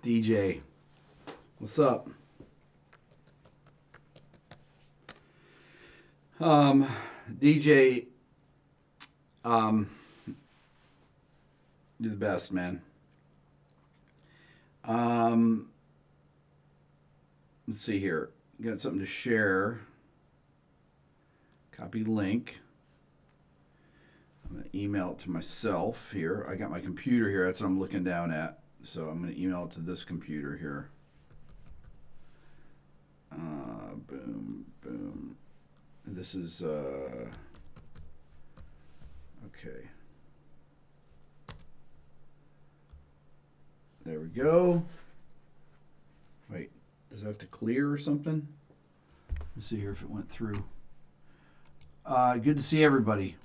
DJ. What's up? DJ, you're the best, man. Let's see here. Got something to share. Copy link. I'm going to email it to myself here. I got my computer here. That's what I'm looking down at. So I'm going to email it to this computer here. Boom, boom. This is, okay. There we go. Wait, does it have to clear or something? Let's see here if it went through. Good to see everybody.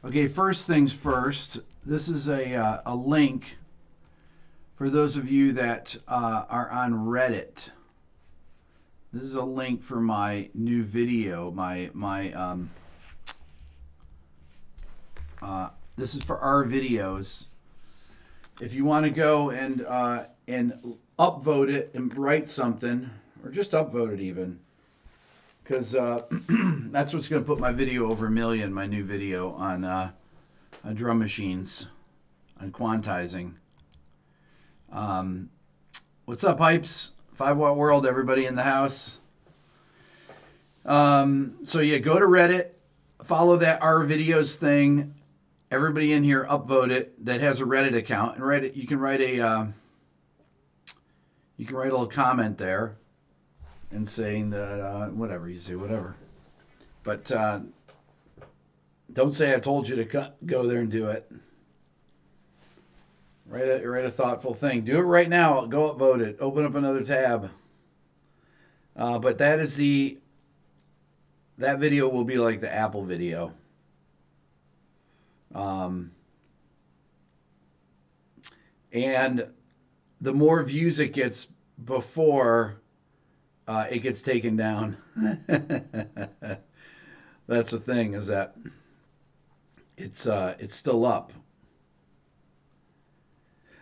Okay, first things first. This is a link for those of you that are on Reddit. This is a link for my new video. This is for our videos. If you want to go and upvote it and write something, or just upvote it even, because that's what's going to put my video over 1 million. My new video on drum machines, on quantizing. What's up, hypes? 5-Watt World, everybody in the house. So yeah, go to Reddit, follow that our videos thing. Everybody in here upvote it that has a Reddit account, and Reddit you can write a little comment there, and saying that whatever you say, whatever. But don't say I told you to go there and do it. Write a thoughtful thing. Do it right now. Go upvote it. Open up another tab. But that video will be like the Apple video. And the more views it gets before it gets taken down. That's the thing, is that it's still up.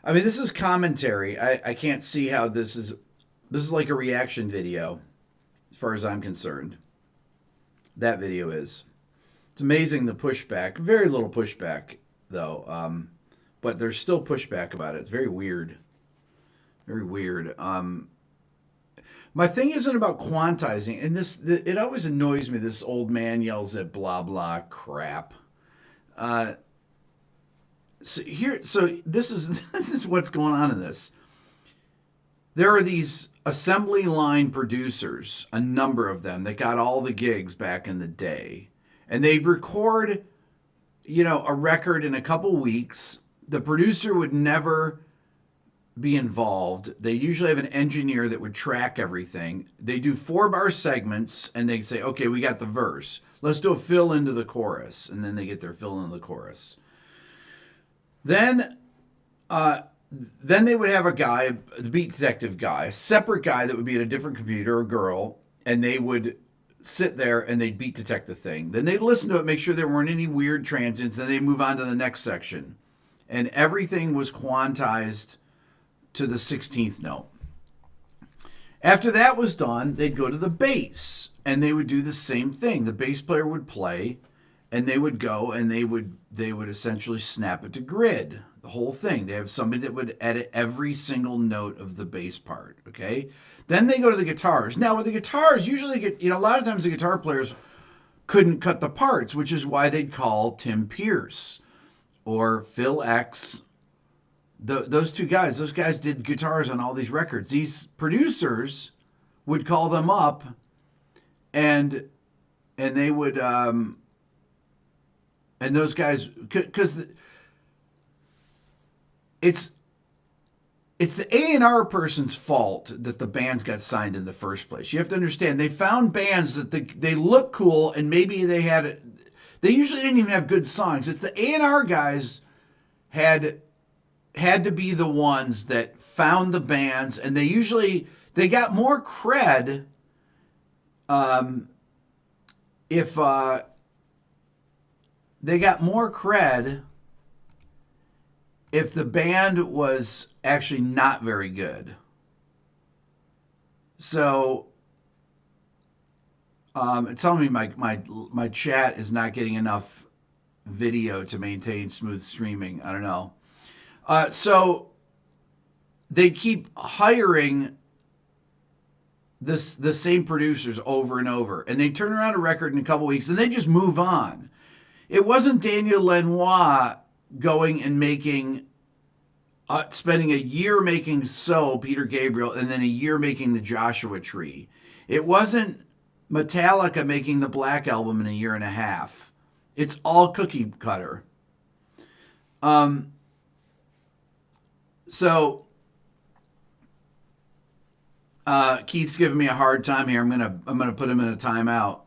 I mean, this is commentary. I can't see how this is like a reaction video, as far as I'm concerned. That video is. It's amazing the pushback. Very little pushback, though. But there's still pushback about it. It's very weird. Very weird. My thing isn't about quantizing. And it always annoys me. This old man yells at blah, blah crap. So this is what's going on in this. There are these assembly line producers, a number of them, that got all the gigs back in the day. And they record, a record in a couple weeks. The producer would never be involved. They usually have an engineer that would track everything. They do 4-bar segments, and they say, okay, we got the verse. Let's do a fill into the chorus. And then they get their fill into the chorus. Then they would have a guy, the beat detective guy, a separate guy that would be at a different computer, a girl, and they would sit there and they'd beat detect the thing. Then they'd listen to it, make sure there weren't any weird transients. Then they'd move on to the next section. And everything was quantized to the 16th note. After that was done, they'd go to the bass, and they would do the same thing. The bass player would play, and they would go and they would essentially snap it to grid, the whole thing. They have somebody that would edit every single note of the bass part, okay? Then they go to the guitars. Now, with the guitars, usually, a lot of times the guitar players couldn't cut the parts, which is why they'd call Tim Pierce or Phil X. Those guys did guitars on all these records. These producers would call them up, and they would, and those guys, because it's the A&R person's fault that the bands got signed in the first place. You have to understand, they found bands that they look cool, and maybe they usually didn't even have good songs. It's the A&R guys had to be the ones that found the bands, and they got more cred if if the band was actually not very good. So it's telling me my chat is not getting enough video to maintain smooth streaming. I don't know. So they keep hiring the same producers over and over, and they turn around a record in a couple weeks and they just move on. It wasn't Daniel Lanois going and making, spending a year making So, Peter Gabriel, and then a year making the Joshua Tree. It wasn't Metallica making the Black Album in a year and a half. It's all cookie cutter. So Keith's giving me a hard time here. I'm gonna put him in a timeout.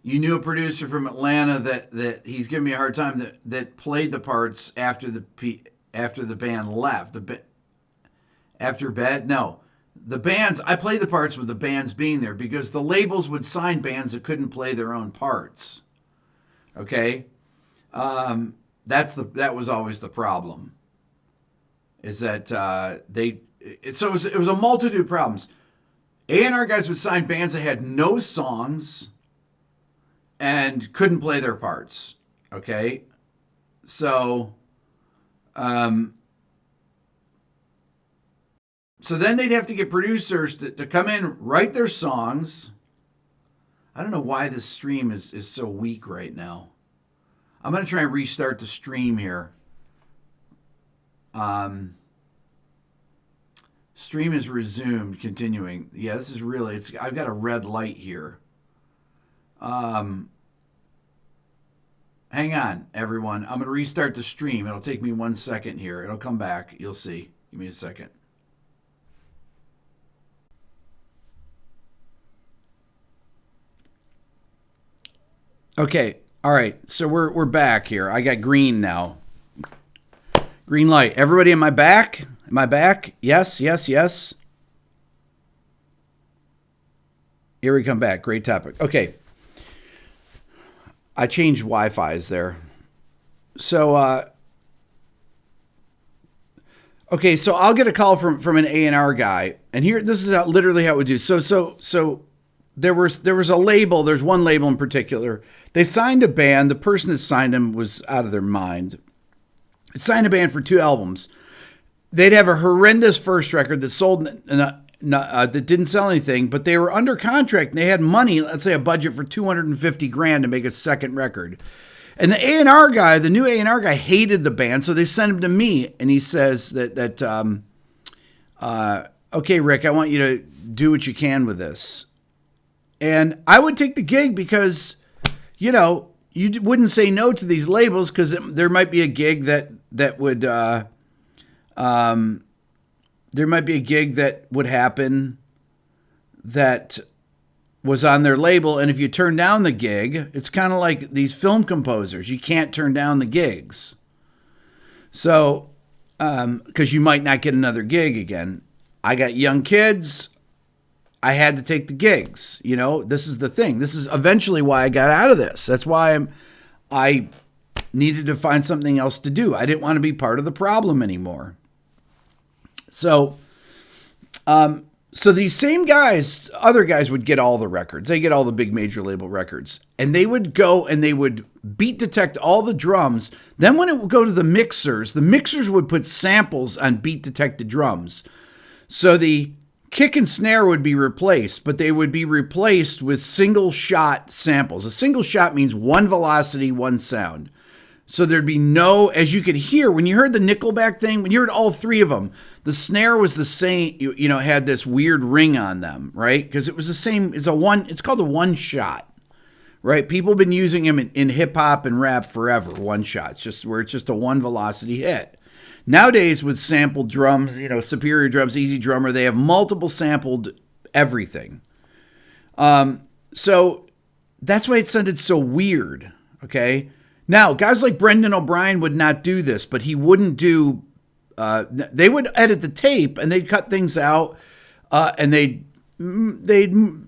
You knew a producer from Atlanta that he's giving me a hard time that played the parts after the band left. The bands, I played the parts with the bands being there because the labels would sign bands that couldn't play their own parts. Okay, that was always the problem. Is that it was a multitude of problems. A&R guys would sign bands that had no songs and couldn't play their parts. Okay, so then they'd have to get producers to come in, write their songs. I don't know why this stream is so weak right now. I'm going to try and restart the stream here. Stream is resumed, continuing. Yeah, this is really, I've got a red light here. Hang on, everyone. I'm going to restart the stream. It'll take me 1 second here. It'll come back. You'll see. Give me a second. Okay. All right. So we're back here. I got green now. Green light. Everybody, am I back? Am I back? Yes, yes, yes. Here we come back. Great topic. Okay. I changed Wi-Fi's there. So, okay, so I'll get a call from an A&R guy, and here, this is literally how it would do. So there was a label. There's one label in particular. They signed a band. The person that signed them was out of their mind. They signed a band for 2 albums. They'd have a horrendous first record that sold, that didn't sell anything, but they were under contract and they had money, let's say a budget for $250,000 to make a second record. And the A&R guy, the new A&R guy, hated the band, so they sent him to me, and he says that okay, Rick, I want you to do what you can with this. And I would take the gig because, you wouldn't say no to these labels because there might be a gig that would happen that was on their label, and if you turn down the gig, it's kind of like these film composers. You can't turn down the gigs. So, because you might not get another gig again. I got young kids. I had to take the gigs. This is the thing. This is eventually why I got out of this. That's why I needed to find something else to do. I didn't want to be part of the problem anymore. So these same guys, other guys would get all the records. They get all the big major label records. And they would go and they would beat detect all the drums. Then when it would go to the mixers would put samples on beat detected drums. So the kick and snare would be replaced, but they would be replaced with single shot samples. A single shot means one velocity, one sound. So there'd be no, as you could hear, when you heard the Nickelback thing, when you heard all 3 of them, the snare was the same, had this weird ring on them, right? Because it was the same, it's called a one shot, right? People have been using them in hip hop and rap forever, one shots, just where it's just a one velocity hit. Nowadays with sampled drums, Superior Drums, Easy Drummer, they have multiple sampled everything. So that's why it sounded so weird, okay? Now, guys like Brendan O'Brien would not do this, but he wouldn't do, they would edit the tape and they'd cut things out and they'd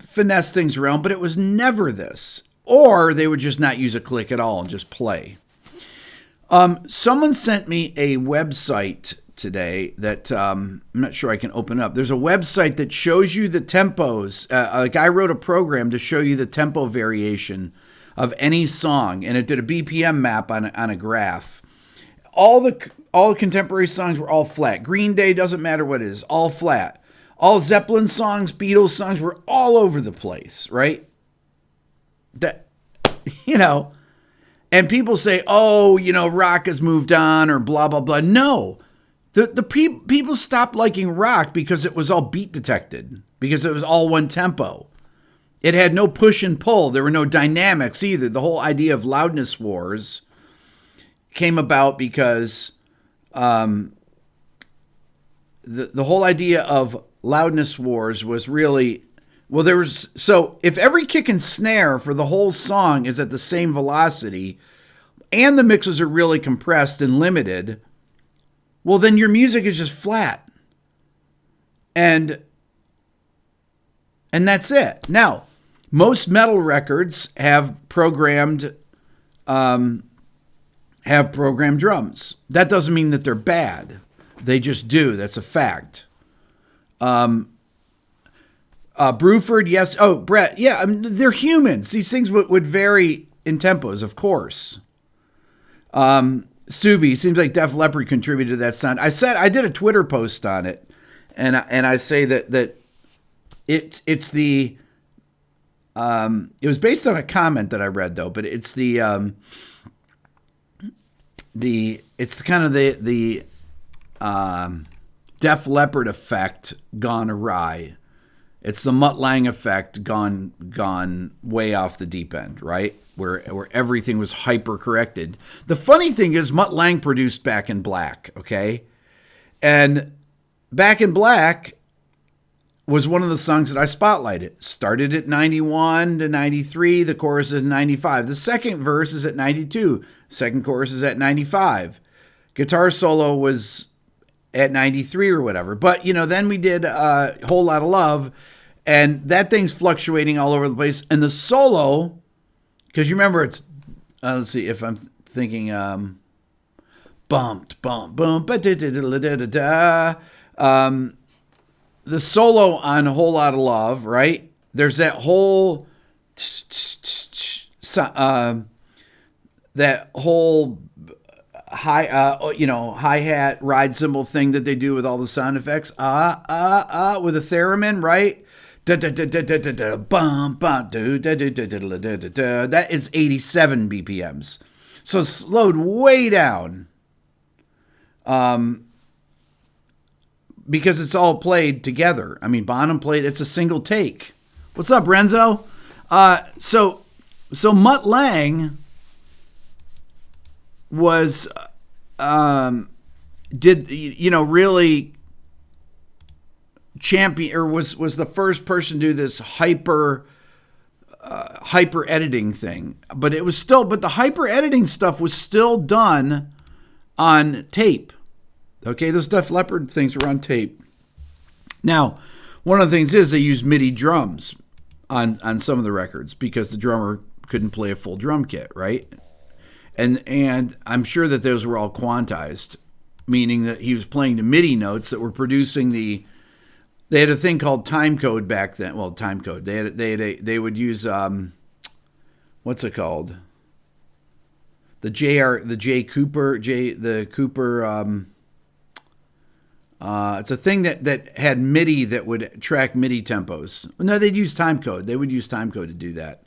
finesse things around, but it was never this. Or they would just not use a click at all and just play. Someone sent me a website today that I'm not sure I can open up. There's a website that shows you the tempos. Like I wrote a program to show you the tempo variation of any song, and it did a BPM map on a graph. All contemporary songs were all flat. Green Day, doesn't matter what it is, all flat. All Zeppelin songs, Beatles songs were all over the place, right? That, and people say, oh, rock has moved on or blah, blah, blah. No, the people stopped liking rock because it was all beat detected, because it was all one tempo. It had no push and pull. There were no dynamics either. The whole idea of loudness wars came about because the whole idea of loudness wars was really, so if every kick and snare for the whole song is at the same velocity and the mixes are really compressed and limited, well, then your music is just flat. And that's it. Now, most metal records have programmed drums. That doesn't mean that they're bad. They just do. That's a fact. Bruford, yes. Oh, Brett, yeah. They're humans. These things would vary in tempos, of course. Subi, seems like Def Leppard contributed to that sound. I did a Twitter post on it, and I say that it's the it was based on a comment that I read though, but it's it's kind of the Def Leppard effect gone awry. It's the Mutt Lange effect gone way off the deep end, right? Where everything was hyper corrected. The funny thing is Mutt Lange produced Back in Black, okay? And Back in Black was one of the songs that I spotlighted. Started at 91 to 93. The chorus is 95. The second verse is at 92. Second chorus is at 95. Guitar solo was at 93 or whatever. But, then we did a Whole Lot of Love, and that thing's fluctuating all over the place. And the solo, because you remember it's, let's see if I'm thinking, bumped, bump, bump, da-da-da-da-da-da-da. The solo on A Whole Lot of Love, right? There's that whole hi-hat ride cymbal thing that they do with all the sound effects. With a theremin, right? That is 87 BPMs. So it's slowed way down. Because it's all played together. I mean, Bonham played, it's a single take. What's up, Renzo? So Mutt Lange was, really champion, or was the first person to do this hyper editing thing. But the hyper editing stuff was still done on tape. Okay, those Def Leppard things were on tape. Now, one of the things is they use MIDI drums on some of the records because the drummer couldn't play a full drum kit, right? And I'm sure that those were all quantized, meaning that he was playing the MIDI notes that were producing they had a thing called time code back then. Well, time code. They would use what's it called? The Cooper. It's a thing that had MIDI that would track MIDI tempos. No, they'd use timecode. They would use timecode to do that.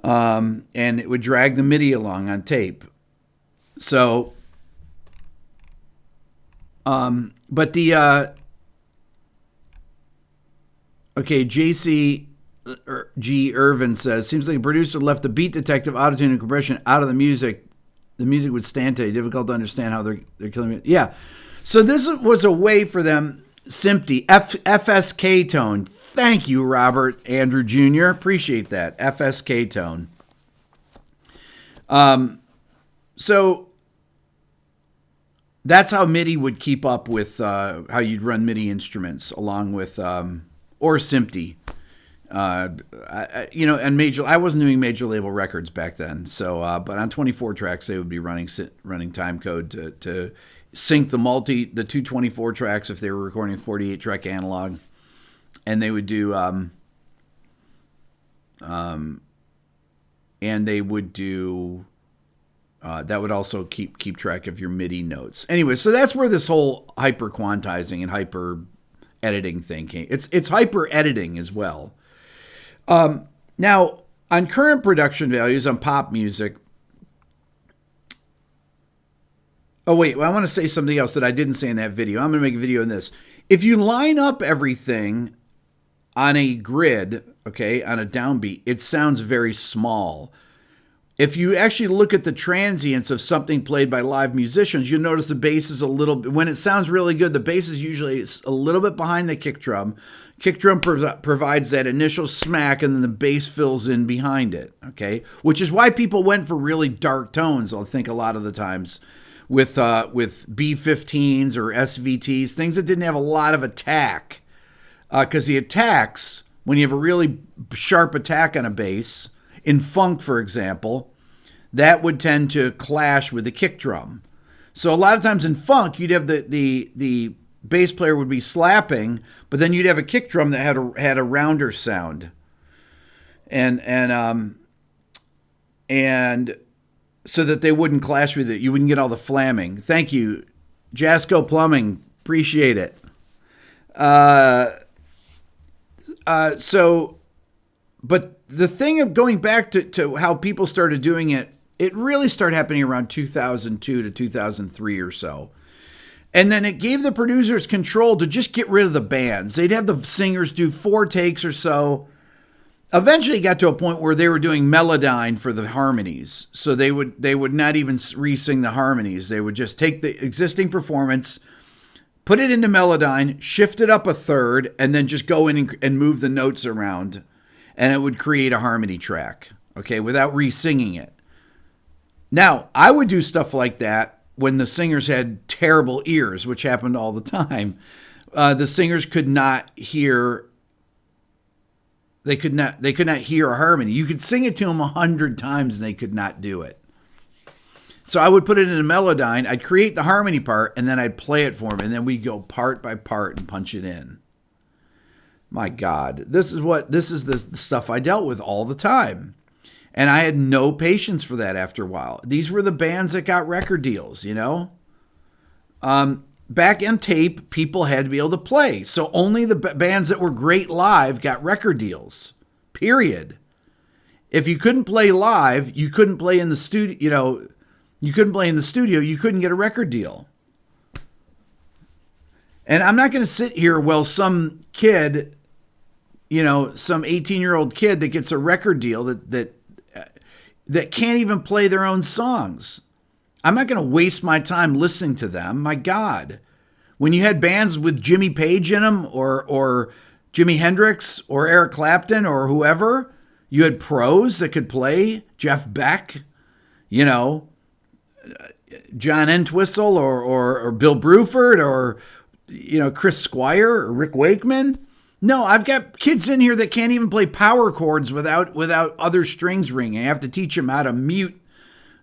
And it would drag the MIDI along on tape. So, but the, JC G. Irvin says, seems like a producer left the beat detective, autotune, and compression out of the music. The music would stand today. Difficult to understand how they're killing it. Yeah. So this was a way for them, SMPTE, FSK tone. Thank you, Robert Andrew Jr. Appreciate that. FSK tone. So that's how MIDI would keep up with how you'd run MIDI instruments along with, or SMPTE. I wasn't doing major label records back then. So, but on 24 tracks, they would be running time code to sync the 224 tracks if they were recording 48 track analog, and they would do that would also keep track of your MIDI notes. Anyway, so that's where this whole hyper quantizing and hyper editing thing came. It's hyper editing as well. Now, on current production values on pop music. Oh, wait, I want to say something else that I didn't say in that video. I'm going to make a video on this. If you line up everything on a grid, okay, on a downbeat, it sounds very small. If you actually look at the transients of something played by live musicians, you'll notice the bass is when it sounds really good, the bass is usually a little bit behind the kick drum. Kick drum provides that initial smack, and then the bass fills in behind it, okay? Which is why people went for really dark tones, I think, a lot of the times, with B15s or SVTs, things that didn't have a lot of attack. Because the attacks, when you have a really sharp attack on a bass, in funk, for example, that would tend to clash with the kick drum. So a lot of times in funk, you'd have the bass player would be slapping, but then you'd have a kick drum that had a rounder sound, and so that they wouldn't clash with it. You wouldn't get all the flamming. Thank you, Jasco Plumbing. Appreciate it. But the thing of going back to how people started doing it, it really started happening around 2002 to 2003 or so. And then it gave the producers control to just get rid of the bands. They'd have the singers do 4 takes or so. Eventually it got to a point where they were doing Melodyne for the harmonies. So they would not even re-sing the harmonies. They would just take the existing performance, put it into Melodyne, shift it up a third, and then just go in and move the notes around. And it would create a harmony track, okay, without re-singing it. Now, I would do stuff like that when the singers had terrible ears, which happened all the time. The singers could not hear. They could not hear a harmony. You could sing it to them 100 times and they could not do it. So I would put it in a Melodyne. I'd create the harmony part and then I'd play it for them, and then we'd go part by part and punch it in. My God, this is the stuff I dealt with all the time. And I had no patience for that after a while. These were the bands that got record deals, you know? Back in tape, people had to be able to play. So only the bands that were great live got record deals, period. If you couldn't play live, you couldn't play in the studio, you couldn't get a record deal. And I'm not going to sit here while some kid, some 18-year-old kid that gets a record deal that can't even play their own songs. I'm not going to waste my time listening to them. My God. When you had bands with Jimmy Page in them or Jimi Hendrix or Eric Clapton or whoever, you had pros that could play, Jeff Beck, John Entwistle or Bill Bruford or, Chris Squire or Rick Wakeman. No, I've got kids in here that can't even play power chords without other strings ringing. I have to teach them how to mute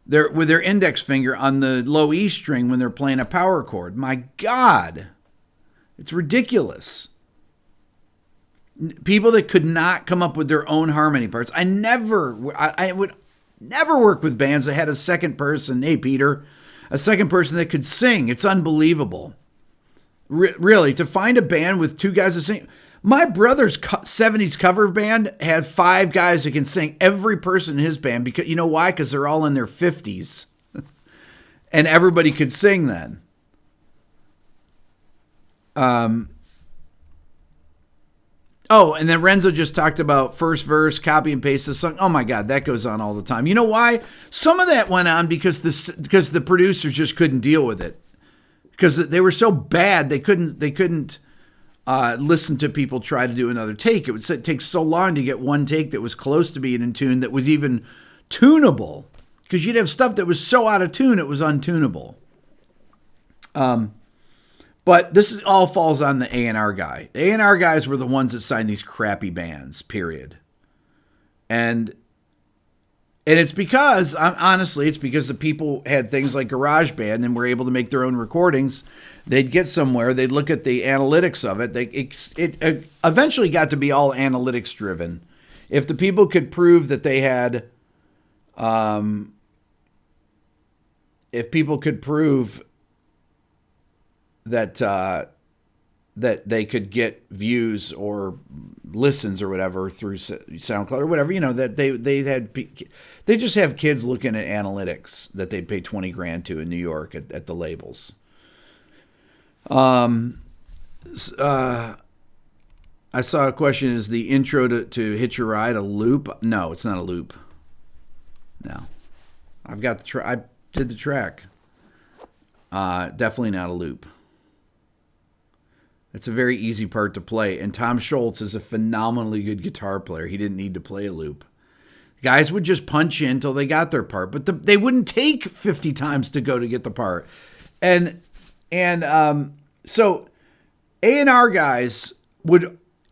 with their index finger on the low E string when they're playing a power chord. My God, it's ridiculous. People that could not come up with their own harmony parts. I would never work with bands that had a second person. Hey, Peter, a second person that could sing. It's unbelievable. Really, to find a band with 2 guys that sing. My brother's 70s cover band had 5 guys that can sing, every person in his band. Because you know why? Because they're all in their 50s. And everybody could sing then. And then Renzo just talked about first verse, copy and paste the song. Oh my God, that goes on all the time. You know why? Some of that went on because the producers just couldn't deal with it. Because they were so bad, they couldn't listen to people try to do another take. It would take so long to get one take that was close to being in tune, that was even tunable. Because you'd have stuff that was so out of tune, it was untunable. But But this all falls on the A&R guy. The A&R guys were the ones that signed these crappy bands, period. And it's because, honestly, it's because the people had things like GarageBand and were able to make their own recordings. They'd get somewhere. They'd look at the analytics of it. It eventually got to be all analytics driven. If the people could prove that they had, if people could prove that that they could get views or listens or whatever through SoundCloud or whatever, that they just have kids looking at analytics that they'd pay $20,000 to in New York at the labels. I saw a question: is the intro to Hitch a Ride a loop? No, it's not a loop. No, I've got the I did the track. Definitely not a loop. It's a very easy part to play. And Tom Scholz is a phenomenally good guitar player. He didn't need to play a loop. Guys would just punch in until they got their part. But they wouldn't take 50 times to go to get the part. And so A&R guys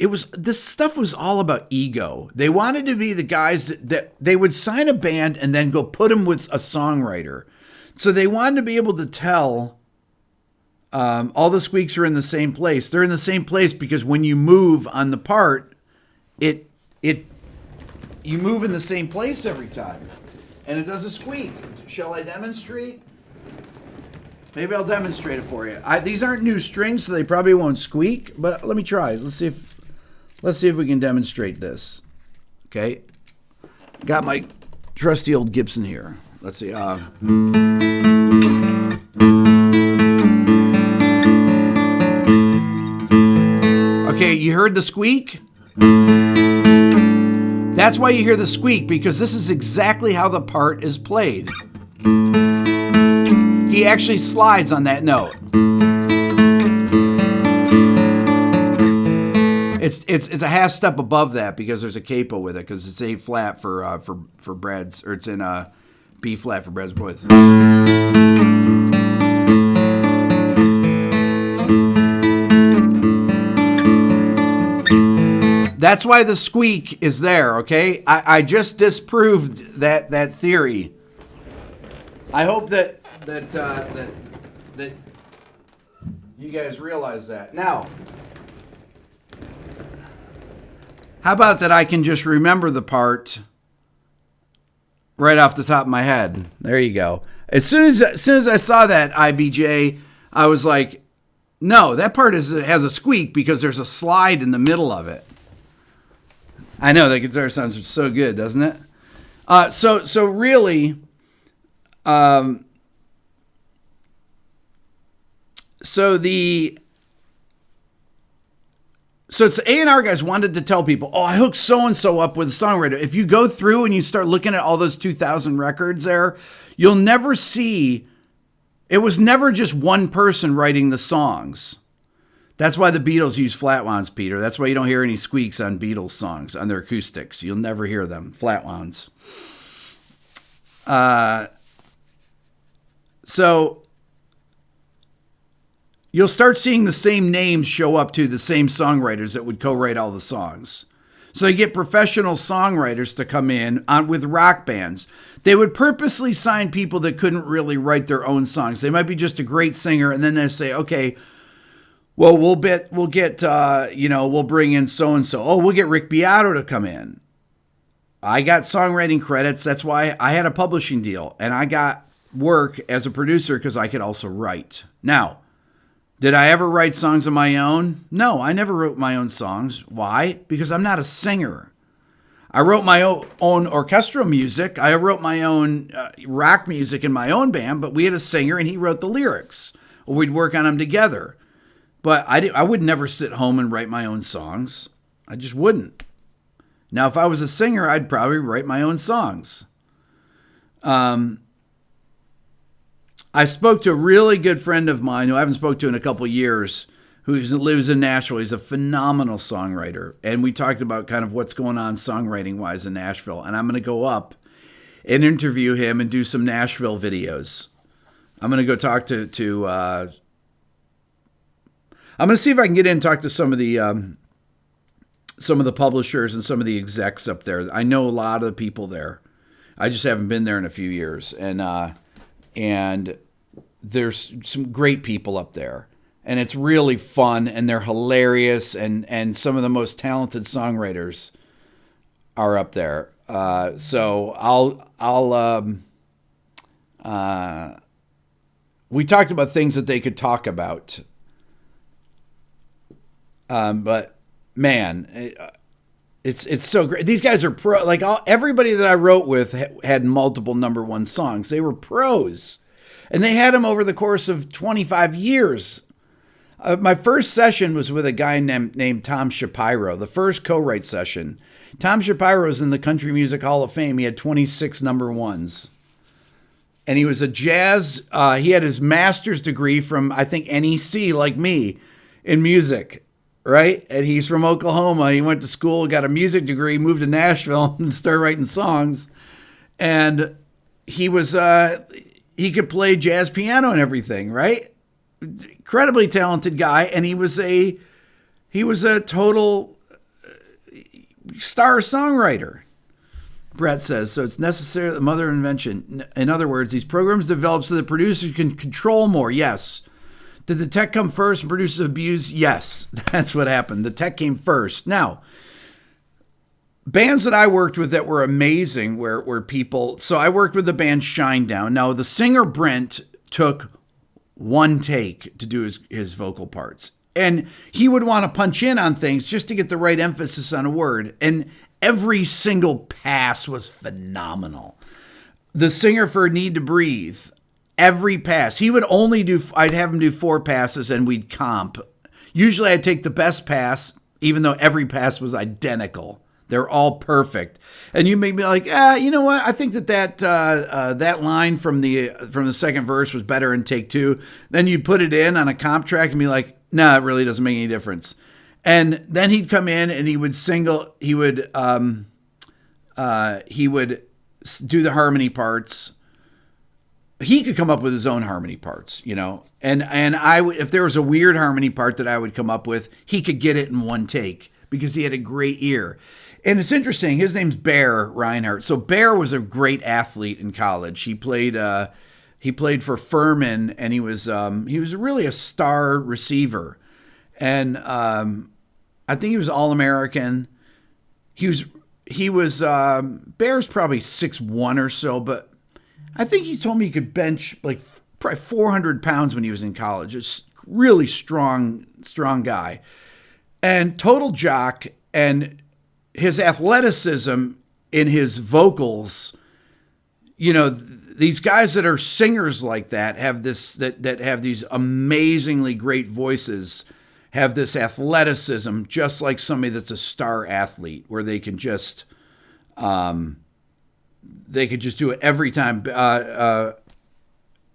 this stuff was all about ego. They wanted to be the guys that they would sign a band and then go put them with a songwriter. So they wanted to be able to tell all the squeaks are in the same place. They're in the same place because when you move on the part, you move in the same place every time, and it does a squeak. Shall I demonstrate? Maybe I'll demonstrate it for you. These aren't new strings, so they probably won't squeak. But let me try. Let's see if we can demonstrate this. Okay, got my trusty old Gibson here. Let's see. Okay, you heard the squeak? That's why you hear the squeak, because this is exactly how the part is played. He actually slides on that note. It's a half step above that because there's a capo with it, because it's A flat for Brad's, or it's in B flat for Brad's voice. That's why the squeak is there, okay? I just disproved that theory. I hope that you guys realize that. Now, how about that I can just remember the part right off the top of my head? There you go. As soon as I saw that IBJ, I was like, no, that part has a squeak because there's a slide in the middle of it. I know, the guitar sounds so good, doesn't it? So really, so it's A&R guys wanted to tell people, I hooked so-and-so up with a songwriter. If you go through and you start looking at all those 2000 records there, you'll never see, it was never just one person writing the songs. That's why the Beatles use flat wounds, Peter. That's why you don't hear any squeaks on Beatles songs, on their acoustics. You'll never hear them, flat wounds. So you'll start seeing the same names show up to the same songwriters that would co-write all the songs. So you get professional songwriters to come in with rock bands. They would purposely sign people that couldn't really write their own songs. They might be just a great singer, and then they say, okay, well, we'll bring in so-and-so. Oh, we'll get Rick Beato to come in. I got songwriting credits. That's why I had a publishing deal. And I got work as a producer because I could also write. Now, did I ever write songs of my own? No, I never wrote my own songs. Why? Because I'm not a singer. I wrote my own orchestral music. I wrote my own rock music in my own band, but we had a singer and he wrote the lyrics. Or we'd work on them together. But I would never sit home and write my own songs. I just wouldn't. Now, if I was a singer, I'd probably write my own songs. I spoke to a really good friend of mine who I haven't spoken to in a couple of years, who lives in Nashville. He's a phenomenal songwriter. And we talked about kind of what's going on songwriting-wise in Nashville. And I'm going to go up and interview him and do some Nashville videos. I'm going to go talk to I'm going to see if I can get in and talk to some of the publishers and some of the execs up there. I know a lot of the people there. I just haven't been there in a few years, and there's some great people up there, and it's really fun, and they're hilarious, and some of the most talented songwriters are up there. So we talked about things that they could talk about, but man. It's so great. These guys are pro. Like everybody that I wrote with had multiple #1 songs. They were pros, and they had them over the course of 25 years. My first session was with a guy named Tom Shapiro. The first co-write session. Tom Shapiro's in the Country Music Hall of Fame. He had 26 #1s, and he was a jazz. He had his master's degree from I think NEC, like me, in music. Right? And he's from Oklahoma. He went to school, got a music degree, moved to Nashville, and started writing songs. And he could play jazz piano and everything, right? Incredibly talented guy. And he was a total star songwriter. Brett says, so it's necessary the mother invention. In other words, these programs developed so the producers can control more. Yes. Did the tech come first and producers abuse? Yes, that's what happened. The tech came first. Now, bands that I worked with that were amazing were people. So I worked with the band Shinedown. Now, the singer Brent took one take to do his vocal parts. And he would want to punch in on things just to get the right emphasis on a word. And every single pass was phenomenal. The singer for Need to Breathe, every pass. He would only I'd have him do 4 passes and we'd comp. Usually I'd take the best pass, even though every pass was identical. They're all perfect. And you may be like, you know what? I think that line from the second verse was better in take 2. Then you'd put it in on a comp track and be like, no, it really doesn't make any difference. And then he'd come in and he would do the harmony parts. He could come up with his own harmony parts, you know, and if there was a weird harmony part that I would come up with, he could get it in one take because he had a great ear. And it's interesting. His name's Bear Reinhardt. So Bear was a great athlete in college. He played for Furman, and he was really a star receiver. And I think he was All-American. He was Bear's probably 6'1" or so, but I think he told me he could bench like probably 400 pounds when he was in college. It's really strong guy. And total jock, and his athleticism in his vocals, you know, these guys that are singers like that have this, that have these amazingly great voices, have this athleticism just like somebody that's a star athlete, where they can just do it every time.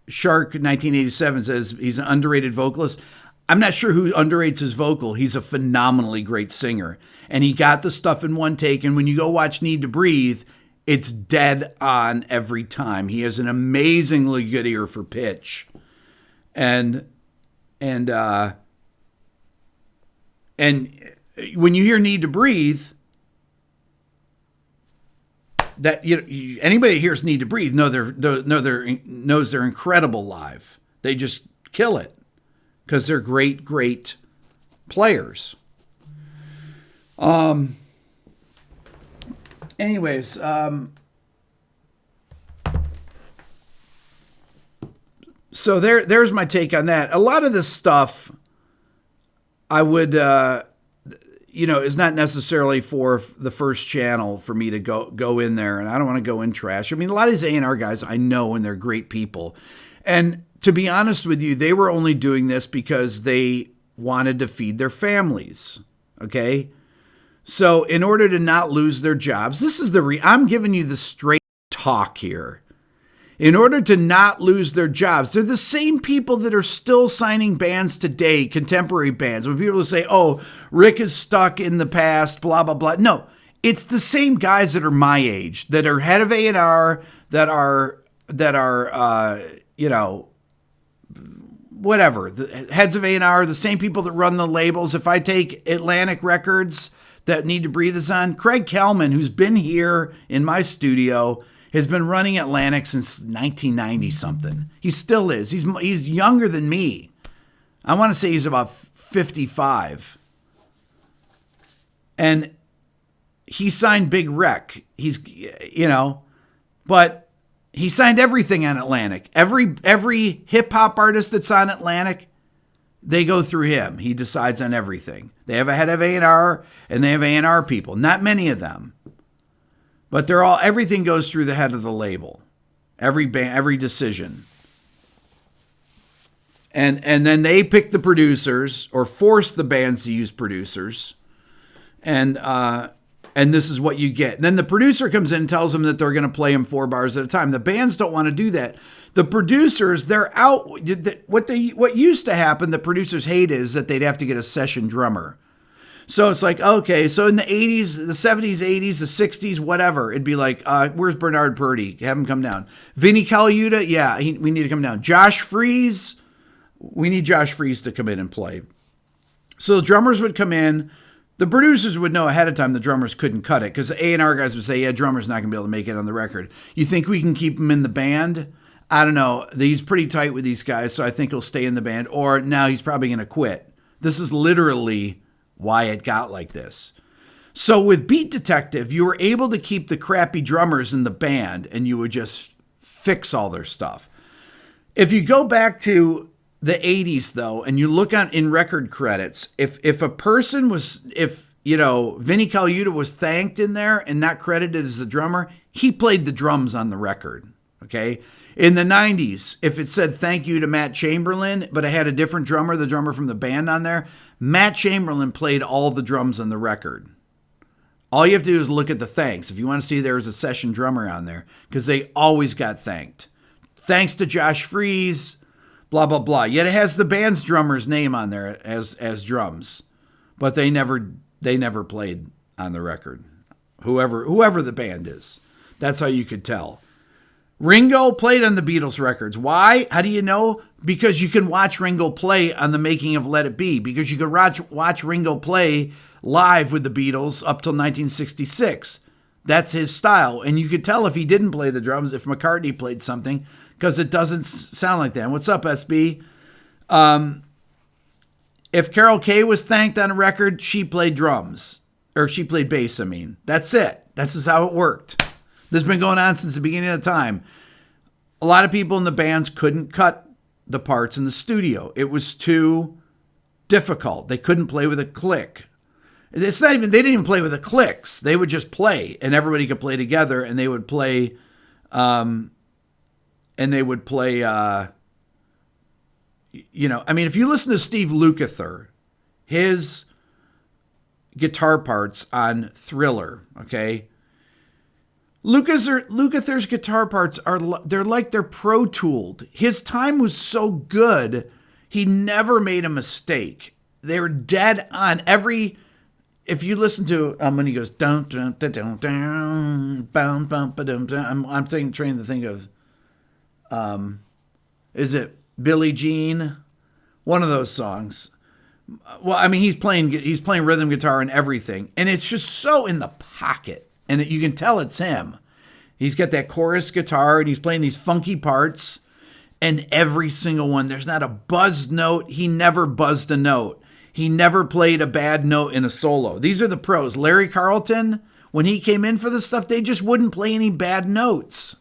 Shark 1987 says he's an underrated vocalist. I'm not sure who underrates his vocal. He's a phenomenally great singer. And he got the stuff in one take. And when you go watch Need to Breathe, it's dead on every time. He has an amazingly good ear for pitch. And when you hear Need to Breathe, that anybody that hears Need to Breathe knows they're incredible live. They just kill it because they're great players. Anyways, so there's my take on that. A lot of this stuff I would is not necessarily for the first channel for me to go in there, and I don't want to go in trash. I mean, a lot of these A&R guys I know, and they're great people. And to be honest with you, they were only doing this because they wanted to feed their families, okay? So in order to not lose their jobs, this is I'm giving you the straight talk here. In order to not lose their jobs, they're the same people that are still signing bands today, contemporary bands. When people say, oh, Rick is stuck in the past, blah, blah, blah. No, it's the same guys that are my age, that are head of A&R, that are whatever, the heads of A&R, the same people that run the labels. If I take Atlantic Records that Need to Breathe is on, Craig Kelman, who's been here in my studio, has been running Atlantic since 1990 something. He still is. He's younger than me. I want to say he's about 55. And he signed Big Rec. But he signed everything on Atlantic. Every hip-hop artist that's on Atlantic, they go through him. He decides on everything. They have a head of A&R, and they have A&R people. Not many of them. But everything goes through the head of the label. Every decision. And then they pick the producers or force the bands to use producers. And this is what you get. And then the producer comes in and tells them that they're going to play them 4 bars at a time. The bands don't want to do that. The producers, they're out. What used to happen, the producers hate is that they'd have to get a session drummer. So it's like, okay, so in the 80s, the 70s, 80s, the 60s, whatever, it'd be like, where's Bernard Purdy? Have him come down. Vinny Colaiuta, yeah, we need to come down. Josh Freese, we need Josh Freese to come in and play. So the drummers would come in. The producers would know ahead of time the drummers couldn't cut it because the A&R guys would say, yeah, drummer's not going to be able to make it on the record. You think we can keep him in the band? I don't know. He's pretty tight with these guys, so I think he'll stay in the band. Or now he's probably going to quit. This is literally why it got like this. So with Beat Detective, you were able to keep the crappy drummers in the band and you would just fix all their stuff. If you go back to the 80s though, and you look in record credits, if a person was, Vinny Colaiuta was thanked in there and not credited as the drummer, he played the drums on the record. Okay. In the 90s, if it said thank you to Matt Chamberlain, but it had a different drummer, the drummer from the band on there, Matt Chamberlain played all the drums on the record. All you have to do is look at the thanks. If you want to see there was a session drummer on there, because they always got thanked. Thanks to Josh Freese, blah, blah, blah. Yet it has the band's drummer's name on there as drums. But they never played on the record. Whoever the band is. That's how you could tell. Ringo played on the Beatles records. Why? How do you know? Because you can watch Ringo play on the making of Let It Be. Because you could watch Ringo play live with the Beatles up till 1966. That's his style. And you could tell if he didn't play the drums, if McCartney played something, because it doesn't sound like that. What's up, SB? If Carol Kay was thanked on a record, she played drums. Or she played bass, I mean. That's it. This is how it worked. This has been going on since the beginning of the time. A lot of people in the bands couldn't cut the parts in the studio. It was too difficult. They couldn't play with a click. It's not even, they didn't even play with the clicks. They would just play and everybody could play together and they would play, if you listen to Steve Lukather, his guitar parts on Thriller, okay? Lukather's guitar parts they're Pro Tooled. His time was so good, he never made a mistake. They were dead on if you listen to when he goes dun dun dun dun dun bum bum ba dum dum, I'm trying to think of is it Billie Jean? One of those songs. Well, I mean he's playing rhythm guitar and everything, and it's just so in the pocket. And you can tell it's him. He's got that chorus guitar and he's playing these funky parts. And every single one, there's not a buzzed note. He never buzzed a note. He never played a bad note in a solo. These are the pros. Larry Carlton, when he came in for this stuff, they just wouldn't play any bad notes.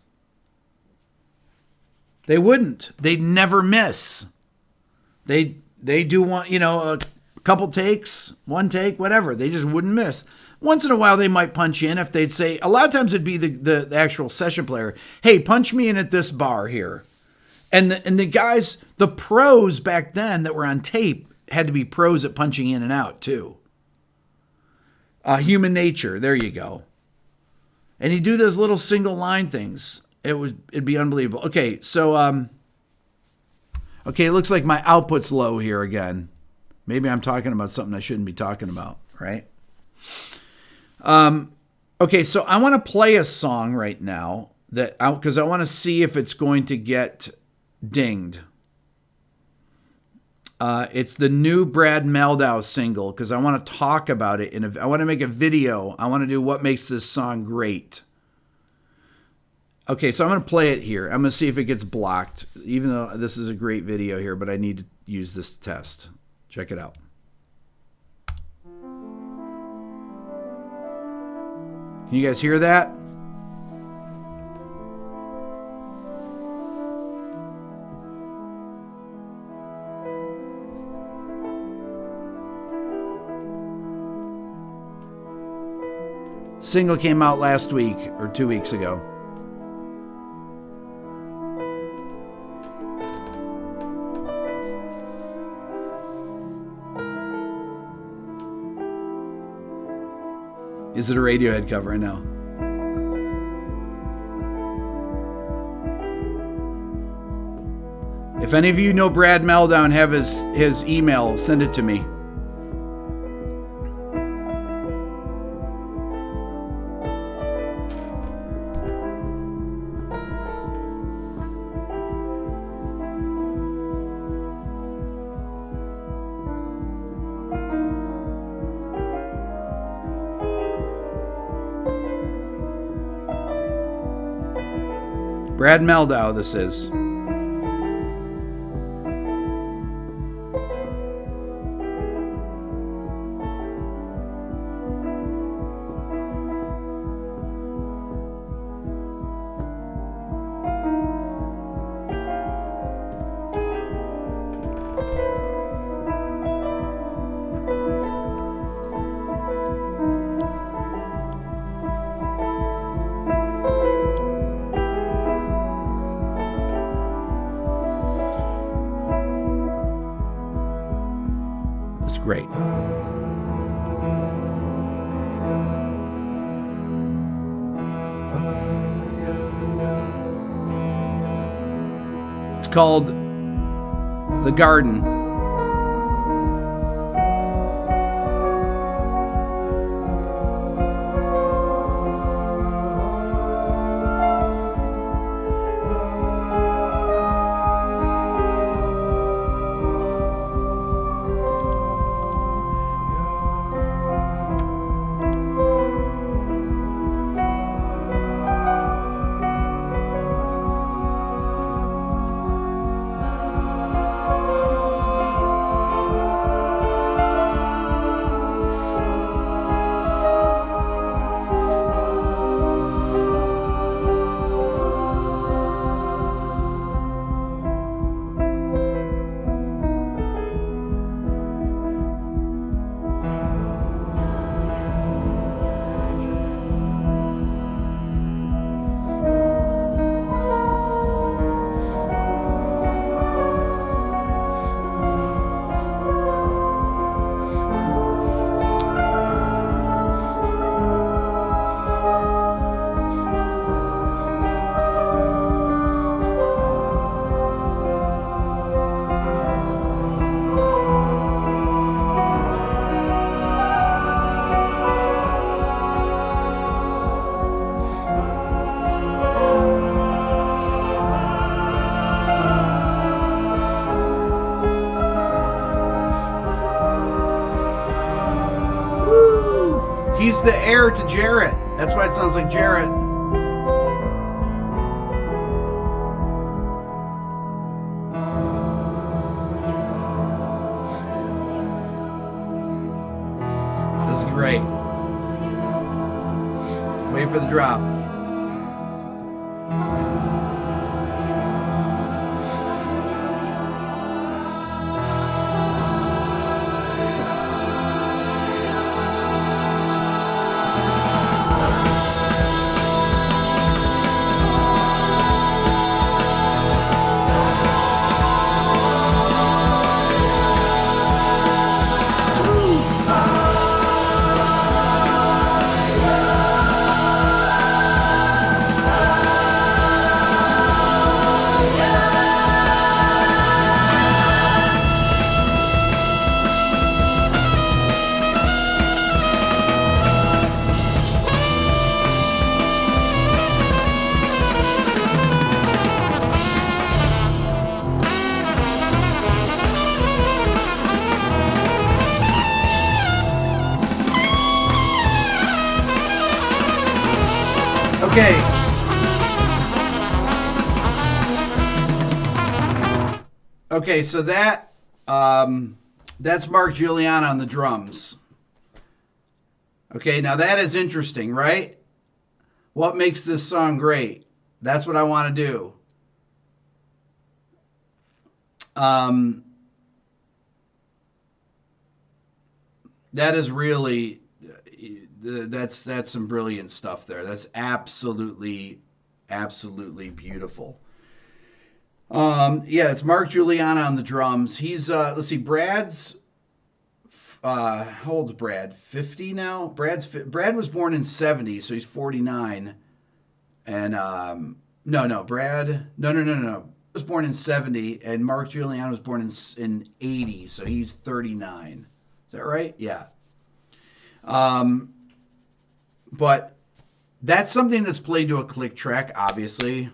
They wouldn't. They'd never miss. They do one, a couple takes, one take, whatever. They just wouldn't miss. Once in a while, they might punch in if they'd say, a lot of times it'd be the actual session player. Hey, punch me in at this bar here. And the guys, the pros back then that were on tape had to be pros at punching in and out too. Human Nature, there you go. And he'd do those little single line things. It'd be unbelievable. Okay, so, it looks like my output's low here again. Maybe I'm talking about something I shouldn't be talking about, right? Okay, so I want to play a song right now because I want to see if it's going to get dinged. It's the new Brad Mehldau single because I want to talk about it. I want to make a video. I want to do what makes this song great. Okay, so I'm going to play it here. I'm going to see if it gets blocked, even though this is a great video here, but I need to use this test. Check it out. Can you guys hear that? Single came out last week or 2 weeks ago. Is it a Radiohead cover? I know. If any of you know Brad Mehldau and have his email, send it to me. Brad Mehldau, this is. Great. It's called The Garden. He's the heir to Jarrett. That's why it sounds like Jarrett. This is great. Wait for the drop. Okay. Okay, so that's Mark Giuliano on the drums. Okay, now that is interesting, right? What makes this song great? That's what I want to do. That is really, that's some brilliant stuff there. That's absolutely beautiful. Yeah, it's Mark Giuliano on the drums. He's let's see, Brad's how old's Brad? 50 now. Brad was born in 70, so he's 49. And Brad was born in 70, and Mark Giuliano was born in 80, so he's 39. Is that right? Yeah. But that's something that's played to a click track, obviously.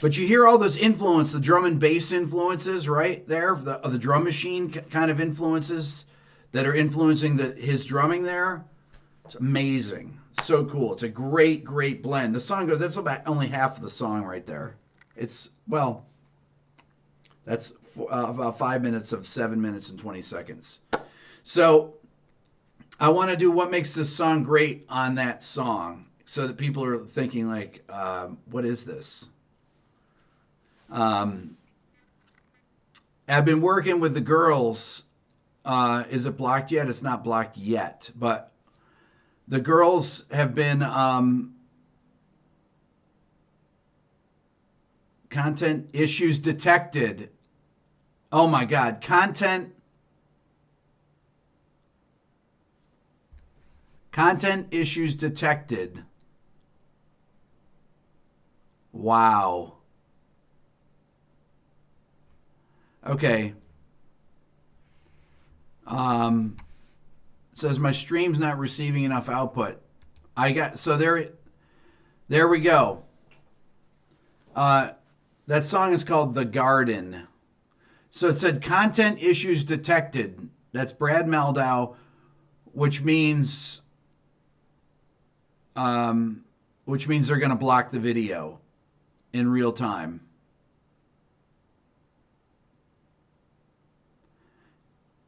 But you hear all those influence, the drum and bass influences, right there, the drum machine kind of influences that are influencing his drumming there. It's amazing. So cool. It's a great blend. The song goes, that's about only half of the song right there. That's about 5 minutes of 7 minutes and 20 seconds. So I want to do what makes this song great on that song so that people are thinking like, what is this? I've been working with the girls. Is it blocked yet? It's not blocked yet, but the girls have been content issues detected. Oh my God, content issues detected. Wow. Okay. It says my stream's not receiving enough output. There we go. That song is called The Garden. So it said content issues detected. That's Brad Meldau, which means they're going to block the video in real time.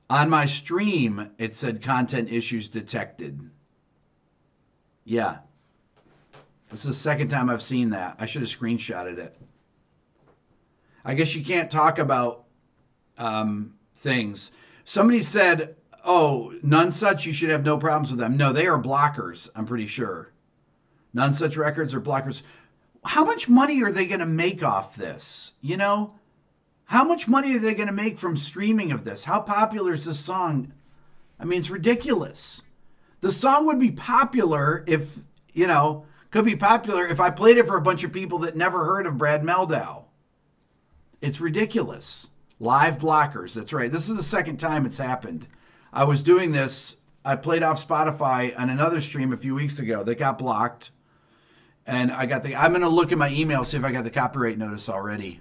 On my stream, it said content issues detected. Yeah. This is the second time I've seen that. I should have screenshotted it. I guess you can't talk about things. Somebody said, oh, None Such, you should have no problems with them. No, they are blockers, I'm pretty sure. None Such Records are blockers. How much money are they going to make off this? You know? How much money are they going to make from streaming of this? How popular is this song? I mean, it's ridiculous. The song would be popular if, could be popular if I played it for a bunch of people that never heard of Brad Meldau. It's ridiculous. Live blockers, that's right. This is the second time it's happened. I was doing this. I played off Spotify on another stream a few weeks ago that got blocked. And I'm going to look at my email, see if I got the copyright notice already.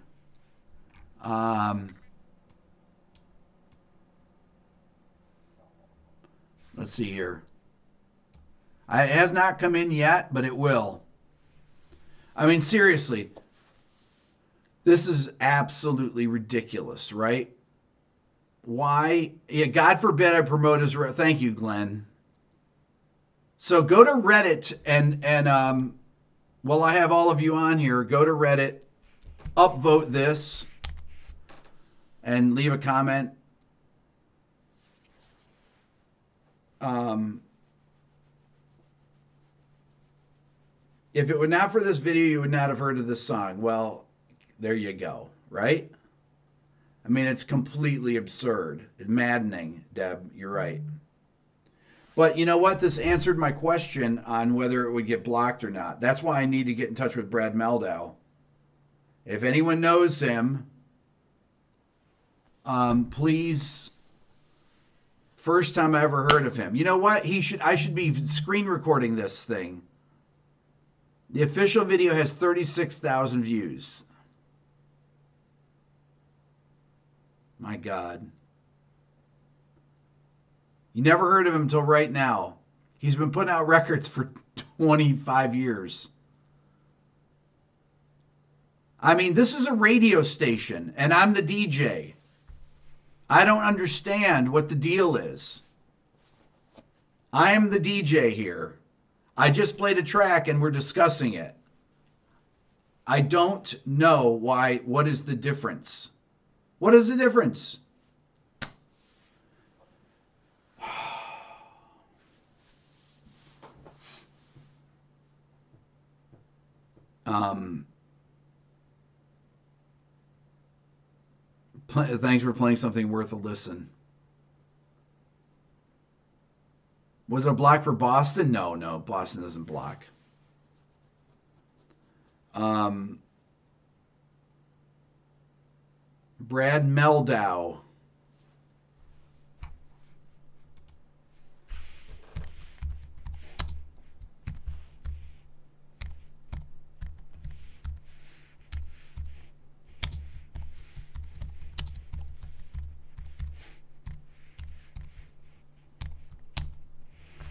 Let's see here. It has not come in yet, but it will. I mean, seriously, this is absolutely ridiculous, right? Why? Yeah, God forbid I promote his. Thank you, Glenn. So go to Reddit and while I have all of you on here, go to Reddit, upvote this, and leave a comment. If it were not for this video, you would not have heard of this song. Well, there you go, right? I mean, it's completely absurd. It's maddening, Deb. You're right. But you know what? This answered my question on whether it would get blocked or not. That's why I need to get in touch with Brad Meldau. If anyone knows him, please. First time I ever heard of him. You know what? I should be screen recording this thing. The official video has 36,000 views. My God. You never heard of him until right now. He's been putting out records for 25 years. I mean, this is a radio station, and I'm the DJ. I don't understand what the deal is. I am the DJ here. I just played a track, and we're discussing it. I don't know why. What is the difference? What is the difference? Thanks for playing something worth a listen. Was it a block for Boston? No, Boston doesn't block. Brad Meldau.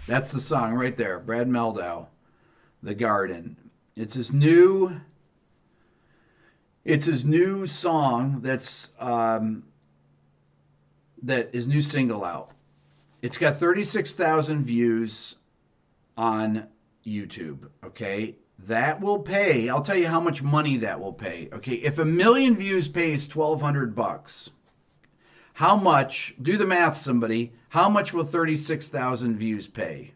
That's the song right there. Brad Meldau, The Garden. It's his new song that's that his new single out. It's got 36,000 views on YouTube, okay? That will pay. I'll tell you how much money that will pay. Okay, if 1 million views pays $1,200, how much, do the math somebody, how much will 36,000 views pay?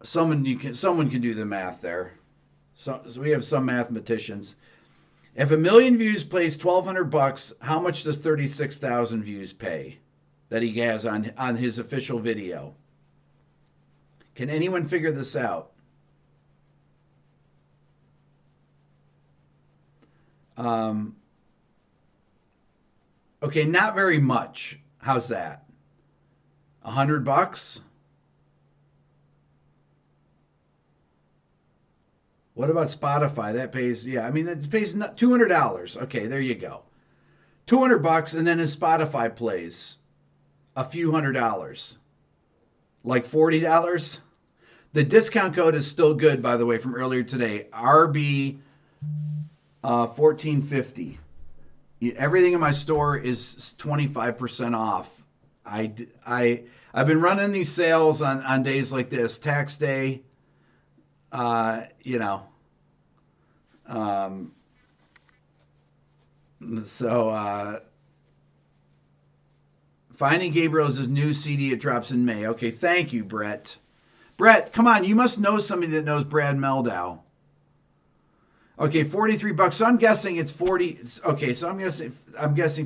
Someone can do the math there. So we have some mathematicians. If 1 million views pays $1,200, how much does 36,000 views pay that he has on his official video? Can anyone figure this out? Okay, not very much. How's that? $100? What about Spotify? That pays, it pays $200. Okay, there you go. $200, and then his Spotify plays a few $100s. Like $40? The discount code is still good, by the way, from earlier today. RB 1450. Everything in my store is 25% off. I've been running these sales on days like this, tax day. Finding Gabriel's new CD. It drops in May. Okay, thank you, Brett. Brett, come on, you must know somebody that knows Brad Meldau. Okay, $43. So I'm guessing it's 40. Okay, so I'm guessing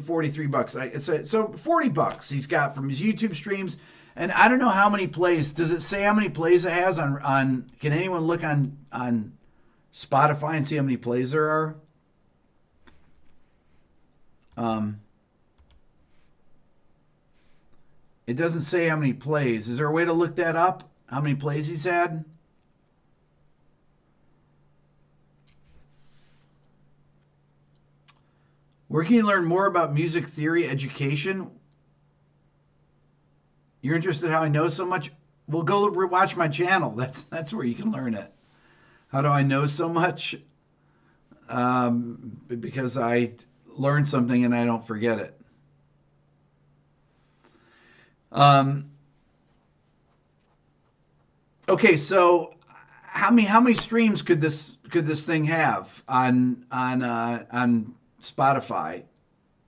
$43. So $40 he's got from his YouTube streams, and I don't know how many plays. Does it say how many plays it has on? Can anyone look on Spotify and see how many plays there are? It doesn't say how many plays. Is there a way to look that up? How many plays he's had? Where can you learn more about music theory education? You're interested in how I know so much? Well, go watch my channel. That's where you can learn it. How do I know so much? Because I learn something and I don't forget it. Okay, so how many streams could this thing have on Spotify?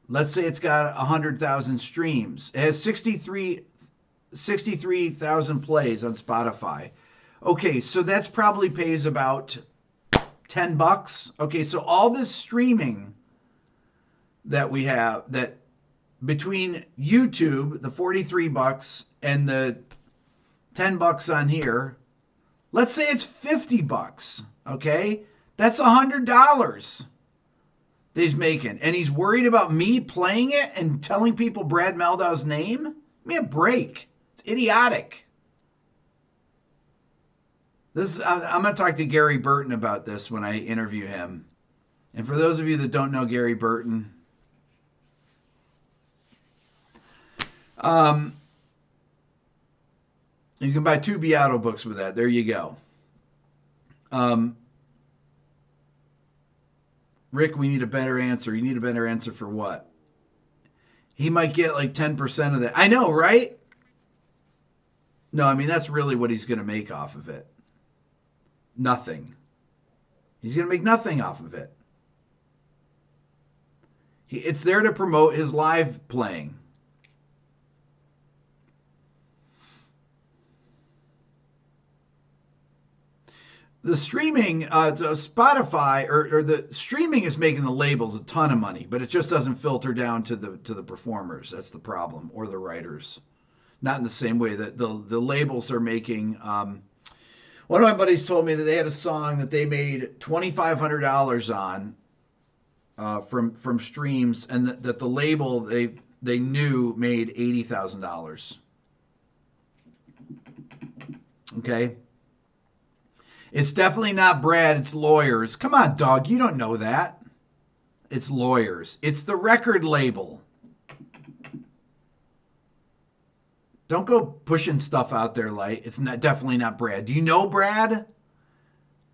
Let's say it's got 100,000 streams. It has 63,000 plays on Spotify. Okay, so that's probably pays about $10. Okay, so all this streaming that we have, that between YouTube, the $43 and the $10 on here, let's say it's $50. Okay, that's $100 that he's making, and he's worried about me playing it and telling people Brad Meldau's name? Give me a break. It's idiotic. I'm going to talk to Gary Burton about this when I interview him. And for those of you that don't know Gary Burton, You can buy 2 Beato books with that. There you go. Rick, we need a better answer. You need a better answer for what? He might get like 10% of that. I know, right? No, I mean, that's really what he's going to make off of it. Nothing. He's going to make nothing off of it. It's there to promote his live playing. The streaming, Spotify or the streaming is making the labels a ton of money, but it just doesn't filter down to the performers. That's the problem, or the writers. Not in the same way that the labels are making. One of my buddies told me that they had a song that they made $2,500 on from streams, and that the label they knew made $80,000. Okay. It's definitely not Brad, it's lawyers. Come on, dog, you don't know that. It's lawyers. It's the record label. Don't go pushing stuff out there like it's definitely not Brad. Do you know Brad?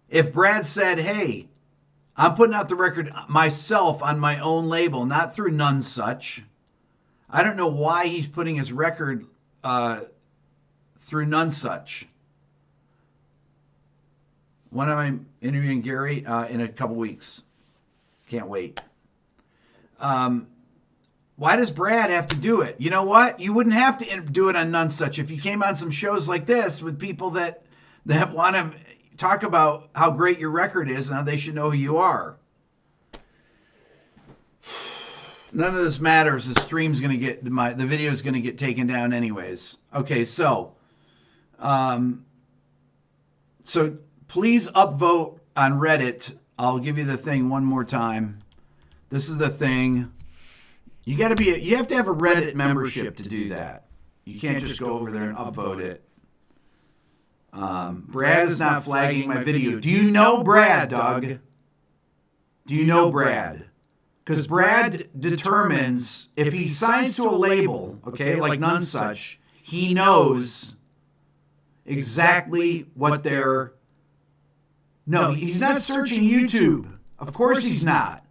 If Brad said, hey, I'm putting out the record myself on my own label, not through none such. I don't know why he's putting his record through none such. When am I interviewing Gerry? In a couple weeks. Can't wait. Why does Brad have to do it? You know what? You wouldn't have to do it on None Such if you came on some shows like this with people that want to talk about how great your record is and how they should know who you are. None of this matters. The stream's going to get the video's going to get taken down anyways. Okay, so please upvote on Reddit. I'll give you the thing one more time. This is the thing. You have to have a Reddit membership to do that. You can't just go over there and upvote it. Brad is not flagging my video. Do you know Brad, Doug? Do you know Brad? Because Brad determines if he signs to a label, okay, like None Such, he knows exactly what they're... No, he's not searching YouTube. Of course he's not.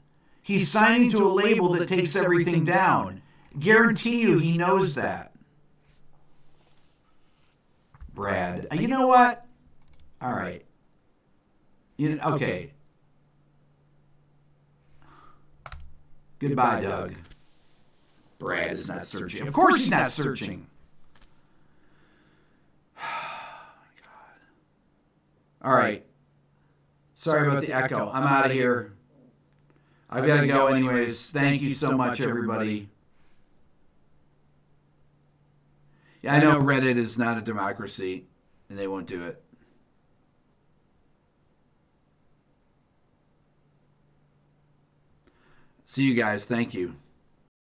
He's signing to a label that takes everything down. Guarantee you he knows that. Brad. You know what? All right. Okay. Goodbye, Doug. Brad is not searching. Of course he's not searching. All right. Sorry about the echo. I'm out of here. I've got to go anyways. Thank you so much, everybody. Yeah, I know Reddit is not a democracy, and they won't do it. See you guys. Thank you.